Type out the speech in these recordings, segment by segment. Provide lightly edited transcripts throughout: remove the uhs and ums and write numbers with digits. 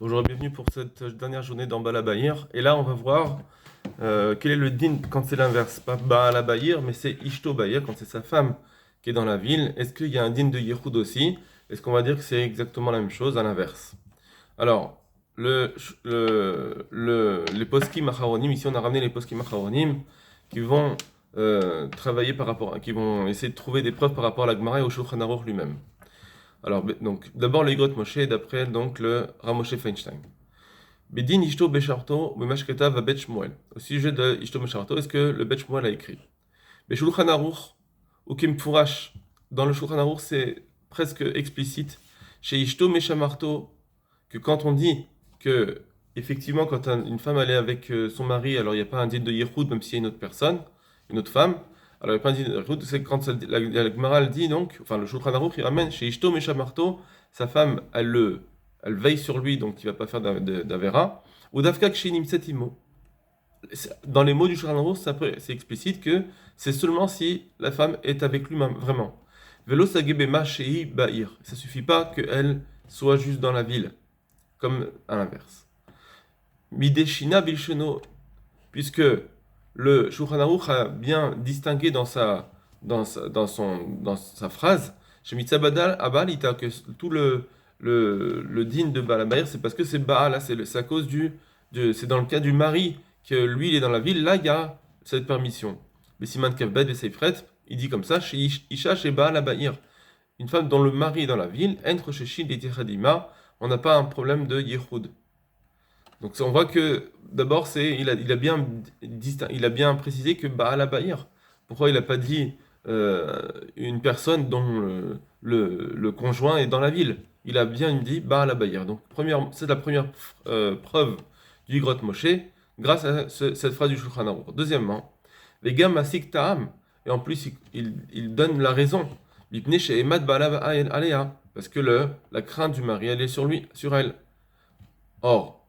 Bonjour et bienvenue pour cette dernière journée dans Baal Bahir. Et là, on va voir quel est le din quand c'est l'inverse. Pas Baal Bahir, mais c'est Ishto Bahir, quand c'est sa femme qui est dans la ville. Est-ce qu'il y a un din de Yehoud aussi? Est-ce qu'on va dire que c'est exactement la même chose à l'inverse? Alors, les poskim acharonim, ici on a ramené les poskim acharonim qui vont travailler qui vont essayer de trouver des preuves par rapport à la Gemara et au Shulchan Aruch lui-même. Alors, donc, d'abord le Igrot Moshe, d'après donc le Ramoshe Feinstein. Bedin Ishto Besharto, Bemashketa va Bet Shmuel. Au sujet de Ishto Besharto, est-ce que le Bet Shmuel a écrit? Beshulchan Aruch, ou Kim Furash, dans le Shulchan Aruch, c'est presque explicite. Chez Ishto Meshamarto, que quand on dit que, effectivement, quand une femme elle est avec son mari, alors il n'y a pas un dit de Yehoud, même s'il y a une autre personne, une autre femme, alors il n'y a pas un dit de Yehoud, c'est quand la Gemara elle dit donc, enfin le Shulchan Aruch il ramène chez Ishto Meshamarto, sa femme elle veille sur lui, donc il ne va pas faire d'Avera, ou Davka Kshinim Setimo. Dans les mots du Shulchan Aruch, c'est explicite que c'est seulement si la femme est avec lui vraiment. Velo Sagebema Shei Ba'ir. Ça suffit pas qu'elle soit juste dans la ville comme à l'inverse. Mideshina Bilsheno, puisque le Shulchan Aruch a bien distingué dans sa phrase, chez Mitzabadal Abalita, que tout le din de Baal Habayir, c'est parce que c'est Baal, là, c'est à cause c'est dans le cas du mari, que lui il est dans la ville, là il y a cette permission. Mais Siman Kavbed et Seifret, il dit comme ça, chez Isha, chez Baal Habayir, une femme dont le mari est dans la ville, entre chez Shid et Tichadima, on n'a pas un problème de Yehoud. Donc on voit que d'abord il a bien précisé que Baal Habayir. Pourquoi il n'a pas dit une personne dont le conjoint est dans la ville? Il a bien dit Baal Habayir. Donc c'est la première preuve du Grot Moshe grâce à cette phrase du Shulchan Aruch. Deuxièmement, les gars Masik Ta'am, et en plus il donne la raison. Bipne chez Emad Baal Alea, parce que la crainte du mari elle est sur lui, sur elle. Or,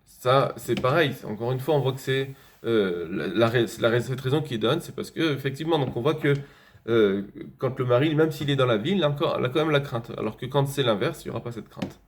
ça, c'est pareil. Encore une fois, on voit que c'est cette raison qu'il donne, c'est parce que effectivement, donc on voit que quand le mari, même s'il est dans la ville, il a quand même la crainte. Alors que quand c'est l'inverse, il n'y aura pas cette crainte.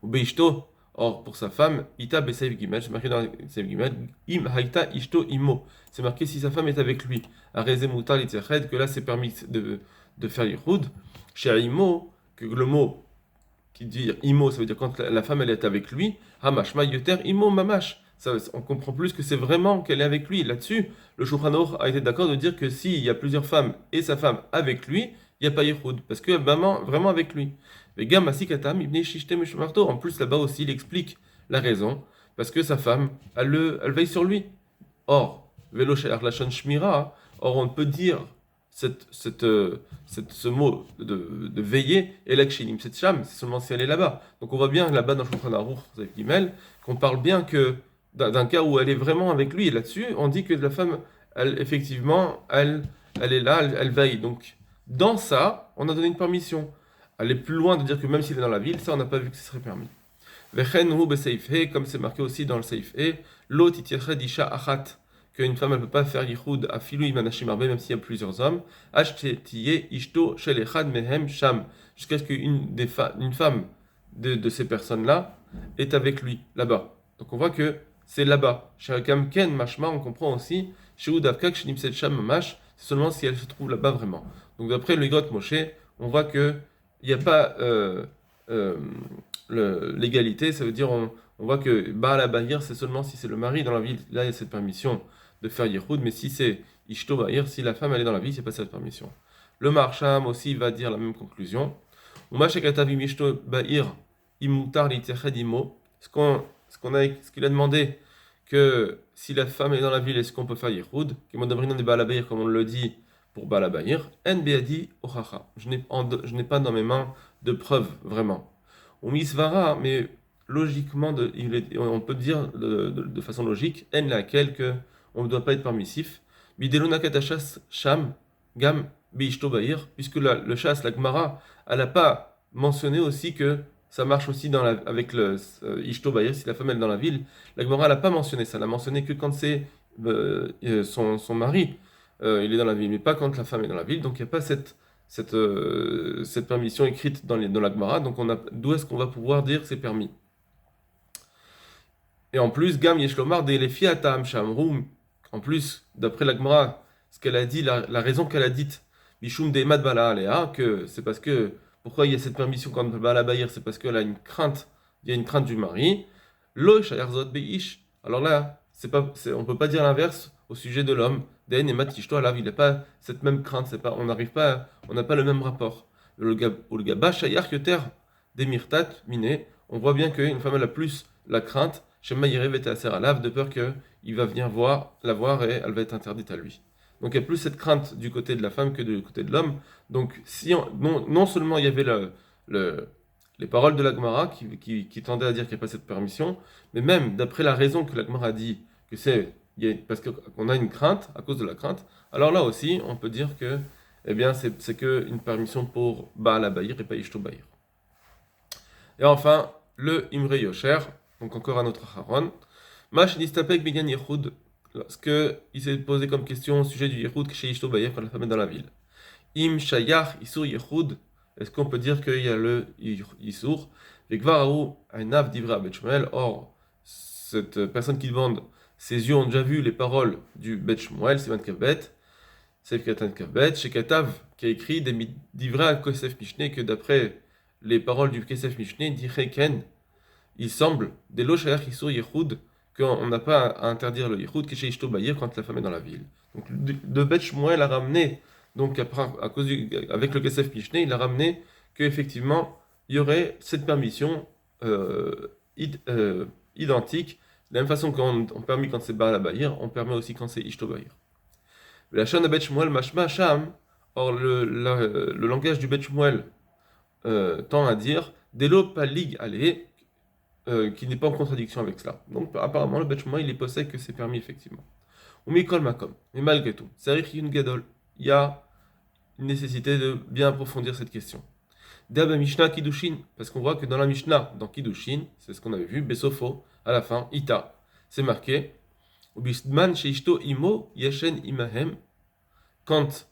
Ou beishto, or pour sa femme, ita besev gimel, c'est marqué dans Seif gimel, im haïta ishto imo. C'est marqué si sa femme est avec lui. À rezemuta litzeched, que là c'est permis de faire yichud. Chez imo, que le mot qui dit imo, ça veut dire quand la femme elle est avec lui, hamashma yoter imo mamash. Ça, on comprend plus que c'est vraiment qu'elle est avec lui. Là-dessus, le Shulchan Aruch a été d'accord de dire que s'il y a plusieurs femmes et sa femme avec lui, il n'y a pas Yehoud, parce que vraiment avec lui. Mais Gam Asikatam, Ibn Shishte Mishmarto, en plus là-bas aussi, il explique la raison, parce que sa femme, elle veille sur lui. Or, Velo She'ar Lashon Shmira, or on peut dire ce mot de veiller, et l'akshinim, cette cham, c'est seulement si elle est là-bas. Donc on voit bien là-bas dans Shulchan Aruch, qu'on parle bien que d'un cas où elle est vraiment avec lui, et là-dessus, on dit que la femme, elle, effectivement, elle est là, elle veille. Donc dans ça, on a donné une permission. Aller plus loin de dire que même s'il est dans la ville, ça on n'a pas vu que ce serait permis. Vechen hu beseif he, comme c'est marqué aussi dans le seif he, lo titiached isha achat, qu'une femme ne peut pas faire yichud à filou imanashim arbe, même s'il y a plusieurs hommes, tiye ishto shel echad mehem sham, jusqu'à ce une femme de ces personnes-là est avec lui, là-bas. Donc on voit que c'est là-bas. Chez Hakam Ken Mashma, on comprend aussi, chez Udavkak, chez Nimset Sham Mamash, c'est seulement si elle se trouve là-bas vraiment. Donc d'après le Igrot Moshe, on voit que il n'y a pas euh, l'égalité, ça veut dire on voit que Baal Bahir, c'est seulement si c'est le mari dans la ville, là il y a cette permission de faire Yichud, mais si c'est Ishto Bahir, si la femme elle est dans la ville, c'est pas cette permission. Le Marsham aussi va dire la même conclusion. Bahir, imutar imo. Ce qu'il a demandé, que si la femme est dans la ville, est-ce qu'on peut faire Yichud? Qui m'a demandé de Baal Bahir, comme on le dit pour Baal Bahir. En beadi ochacha. Je n'ai pas dans mes mains de preuves, vraiment. On misvara, mais logiquement, on peut dire de façon logique, en laquelle que on ne doit pas être permissif. Bideluna katachas sham gam beishto bahir, puisque le chasse, la Gemara, elle n'a pas mentionné aussi que ça marche aussi avec le ishto bahir, si la femme est dans la ville. La Gemara, elle n'a pas mentionné ça, elle a mentionné que quand c'est son mari, il est dans la ville, mais pas quand la femme est dans la ville. Donc il n'y a pas cette permission écrite dans la Gemara. Donc d'où est-ce qu'on va pouvoir dire que c'est permis? Et en plus, Gam Yeshlomar de Lefiatam Shamrum, en plus, d'après la Gemara, ce qu'elle a dit, la raison qu'elle a dite, Bishum de Mad Bala Alea, que c'est parce que, pourquoi il y a cette permission quand Bala Bayir, c'est parce qu'elle a une crainte, il y a une crainte du mari. Lo Shayarzot Beish. Alors là, on peut pas dire l'inverse au sujet de l'homme. Den et Matishto, là, il n'a pas cette même crainte, on n'arrive pas, on n'a pas le même rapport. Le Gaba Shayar Yoter, des Mirtat, Miné, on voit bien qu'une femme elle a plus la crainte Shema Yerevet Aser Alav, de peur qu'il va venir la voir et elle va être interdite à lui. Donc il y a plus cette crainte du côté de la femme que du côté de l'homme. Donc si non seulement il y avait les paroles de la Gemara qui tendaient à dire qu'il n'y a pas cette permission, mais même d'après la raison que la Gemara dit que parce qu'on a une crainte, à cause de la crainte, alors là aussi on peut dire que eh bien, c'est que une permission pour Baal Abayir et pas Ishto Bayir. Et enfin, le Imre Yosher, donc encore un autre Haron. Mash nistapek binyan Yehoud, lorsque il s'est posé comme question au sujet du Yehoud chez Ishto Bayir quand la femme est dans la ville. Im Shayach Isur Yehoud, est-ce qu'on peut dire qu'il y a le Isur Vekvarahu Ainav Divra Bet Shmuel, or, cette personne qui demande, ses yeux ont déjà vu les paroles du Bet Shmuel, Sivan Kavbet, Seif Katan Kavbet, chez Katav, qui a écrit des Divra Kosef Mishneh, que d'après les paroles du Kesef Mishneh, dit Ken, il semble, des lochayach isur yehoud, qu'on n'a pas à interdire le yehoud, chez Ishto Bayir, quand la femme est dans la ville. Donc, de Bet Shmuel a ramené, donc à cause avec le Kesef Mishneh, il a ramené qu'effectivement, il y aurait cette permission identique, de la même façon qu'on permet quand c'est Baal Bayir, on permet aussi quand c'est Ishto Bayir. La chaîne de Bet Shmuel, Mashma Sham, or le langage du Bet Shmuel tend à dire Delo Palig Ale, qui n'est pas en contradiction avec cela. Donc apparemment le Bet Shmuel il est possède que c'est permis effectivement. Ou Mikol Makom, mais malgré tout, c'est une Gadol, il y a une nécessité de bien approfondir cette question. D'Abba Mishnah Kiddushin, parce qu'on voit que dans la Mishnah, dans Kiddushin, c'est ce qu'on avait vu, Besofo, à la fin, Ita, c'est marqué Ubisman Sheishto Imo Yashen Imahem, quand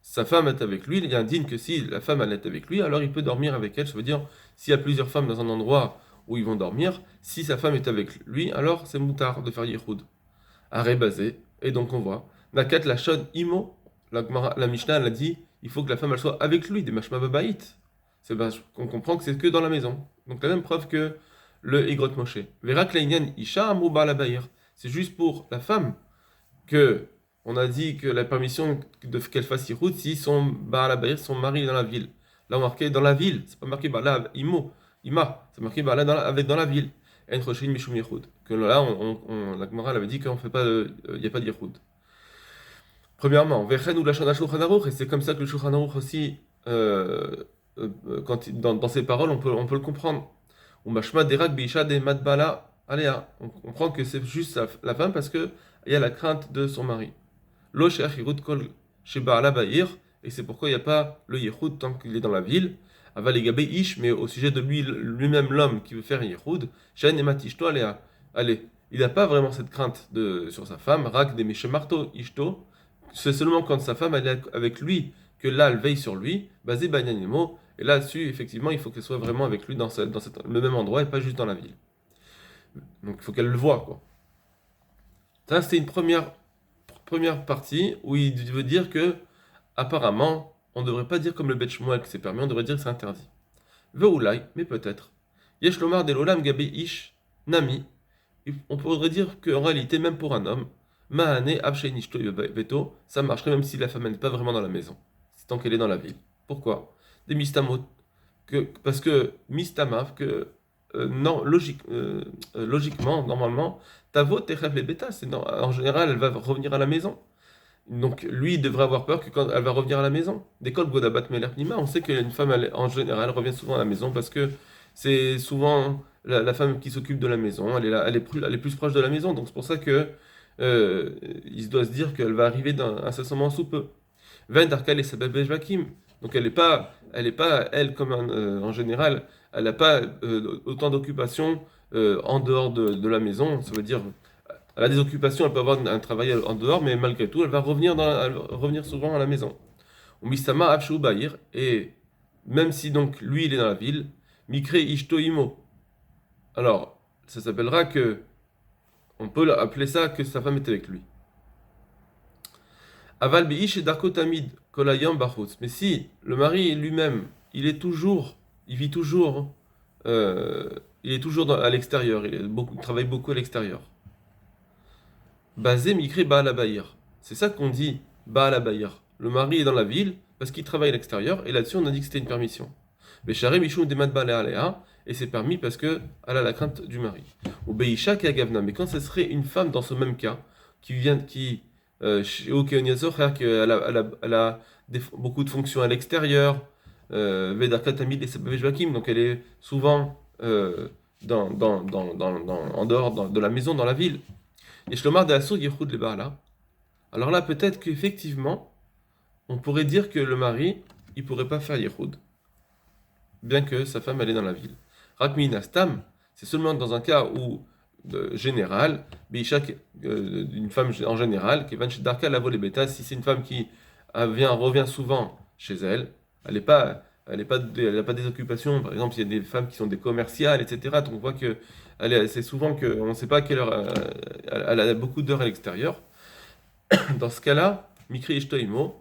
sa femme est avec lui, il y a un digne que si la femme elle est avec lui, alors il peut dormir avec elle. Ça veut dire, s'il y a plusieurs femmes dans un endroit où ils vont dormir, si sa femme est avec lui, alors c'est moutard de faire Yehoud. Arrêt basé, et donc on voit, Nakat la Shon Imo, la Mishnah elle a dit, il faut que la femme elle soit avec lui, des Mashma Babaït. C'est parce qu'on comprend que c'est que dans la maison. Donc la même preuve que le Igrot Moshe. Vera Kleinian Isha Amrou Baal Bayir. C'est juste pour la femme que on a dit que la permission qu'elle fasse Yichud si son Baal Abayir, son mari est dans la ville. Là on marqué dans la ville, c'est pas marqué Baal Ima, c'est marqué Baal dans la ville. En Choshin Mishum Yichud. Que là, la Gemara avait dit qu'on fait pas, il n'y a pas de Yichud. Premièrement, Vechen ou la Shana Shulchan Aruch, et c'est comme ça que le Shulchan Aruch aussi, dans ses paroles, on peut le comprendre. Ou Mashma Derak Beisha de Madbala Alea. On comprend que c'est juste la femme parce qu'il y a la crainte de son mari. Lo she'ach yirud kol she'ba'ala ba'ir, et c'est pourquoi il n'y a pas le yichud tant qu'il est dans la ville. Aval egabe ish, mais au sujet de lui-même l'homme qui veut faire yichud, she'en emat ishto alea. Allez, il n'a pas vraiment cette crainte sur sa femme. Rak de meshemarto ishto, c'est seulement quand sa femme elle est avec lui que là elle veille sur lui. Basé banyanimo, et là-dessus effectivement il faut qu'elle soit vraiment avec lui dans le même endroit et pas juste dans la ville. Donc il faut qu'elle le voie quoi. Ça c'est une première partie où il veut dire que, apparemment, on ne devrait pas dire comme le Bet Shmuel que c'est permis, on devrait dire que c'est interdit. Veoulai, mais peut-être. Yesh lomar delolam gabe ish nami. On pourrait dire qu'en réalité, même pour un homme, mahane avshein ishto veto, ça marcherait même si la femme n'est pas vraiment dans la maison, c'est tant qu'elle est dans la ville. Pourquoi? Des mistamot. Parce que mistamav, que non, logiquement, normalement, Tavo techef les bêtas, en général, elle va revenir à la maison. Donc lui, il devrait avoir peur que quand elle va revenir à la maison. D'école Godabat Meler Nima, on sait qu'une femme, en général, revient souvent à la maison parce que c'est souvent la femme qui s'occupe de la maison, elle est plus proche de la maison. Donc c'est pour ça que il doit se dire qu'elle va arriver incessamment sous peu. Ven Darkal et Sabeb Vakim. Donc elle comme en général, elle n'a pas autant d'occupations en dehors de la maison. Ça veut dire, elle a des occupations, elle peut avoir un travail en dehors, mais malgré tout, elle va revenir souvent à la maison. Ou Mistama Avshu Bahir, et même si donc lui il est dans la ville, Mikre Ishto Imo. Alors, ça s'appellera que On peut appeler ça que sa femme est avec lui. Aval Beish et Darko Tamid, Kolayam Bachutz. Mais si le mari lui-même, il vit toujours, il est toujours à l'extérieur, il travaille beaucoup à l'extérieur. Basé Mikri Baal Abayir. C'est ça qu'on dit Baal Abayir. Le mari est dans la ville parce qu'il travaille à l'extérieur, et là-dessus on a dit que c'était une permission. Bécharé Mishum Demad Baal Alea, et c'est permis parce qu'elle a la crainte du mari. Ou Beisha Kagavna. Mais quand ce serait une femme dans ce même cas, elle a beaucoup de fonctions à l'extérieur, donc elle est souvent en dehors de la maison, dans la ville. Et Shlomar de Assour Yehoud le Baala. Alors là, peut-être qu'effectivement, on pourrait dire que le mari, il pourrait pas faire Yehoud, bien que sa femme elle est dans la ville. Rakmi Nastam, c'est seulement dans un cas où général, une femme en général, qui va Darka la voler bêta, si c'est une femme qui revient souvent chez elle, elle n'a pas des occupations, par exemple, il y a des femmes qui sont des commerciales, etc. Donc on voit que c'est souvent qu'on ne sait pas à quelle heure, elle a beaucoup d'heures à l'extérieur. Dans ce cas-là, Mikri Ishtoimo,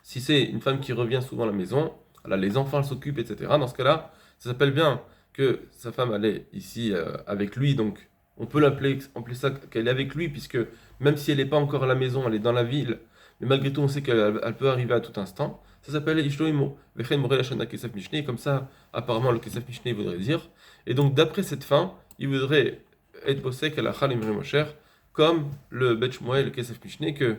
si c'est une femme qui revient souvent à la maison, les enfants s'occupent, etc. Dans ce cas-là, ça s'appelle bien que sa femme elle est ici avec lui, donc on peut l'appeler ça qu'elle est avec lui, puisque même si elle n'est pas encore à la maison, elle est dans la ville, mais malgré tout on sait qu'elle peut arriver à tout instant. Ça s'appelle Ishloimo. Vechen Morel Hashana Kesef Mishneh, comme ça apparemment le Kesef Mishneh voudrait dire. Et donc d'après cette fin, il voudrait être possèque à la Chal Imre Mosher, comme le Bet Shmuel, le Kesef Mishneh, que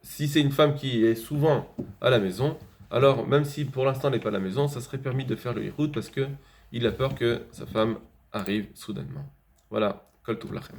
si c'est une femme qui est souvent à la maison, alors même si pour l'instant elle n'est pas à la maison, ça serait permis de faire le Yichud parce que il a peur que sa femme arrive soudainement. Voilà, Kol Tov Lachem.